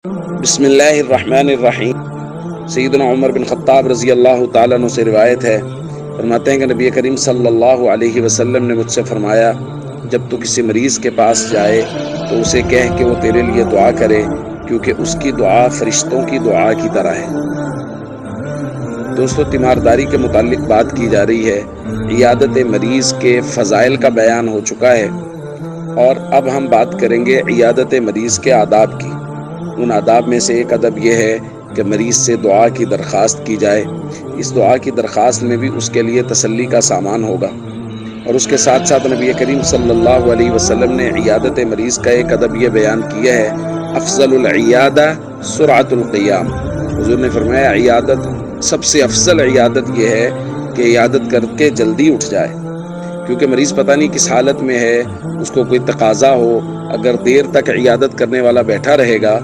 بسم اللہ الرحمن الرحیم۔ سیدنا عمر بن خطاب رضی اللہ تعالیٰ عنہ سے روایت ہے، فرماتے ہیں کہ نبی کریم صلی اللہ علیہ وسلم نے مجھ سے فرمایا، جب تو کسی مریض کے پاس جائے تو اسے کہہ کہ وہ تیرے لیے دعا کرے، کیونکہ اس کی دعا فرشتوں کی دعا کی طرح ہے۔ دوستو، تیمارداری کے متعلق بات کی جا رہی ہے۔ عیادت مریض کے فضائل کا بیان ہو چکا ہے، اور اب ہم بات کریں گے عیادت مریض کے آداب کی۔ ان آداب میں سے ایک ادب یہ ہے کہ مریض سے دعا کی درخواست کی جائے۔ اس دعا کی درخواست میں بھی اس کے لیے تسلی کا سامان ہوگا، اور اس کے ساتھ ساتھ نبی کریم صلی اللہ علیہ وسلم نے عیادت مریض کا ایک ادب یہ بیان کیا ہے، افضل العیادہ سرعۃ القیام۔ حضور نے فرمایا عیادت سب سے افضل عیادت یہ ہے کہ عیادت کر کے جلدی اٹھ جائے، کیونکہ مریض پتہ نہیں کس حالت میں ہے، اس کو کوئی تقاضا ہو، اگر دیر تک عیادت کرنے والا بیٹھا رہے گا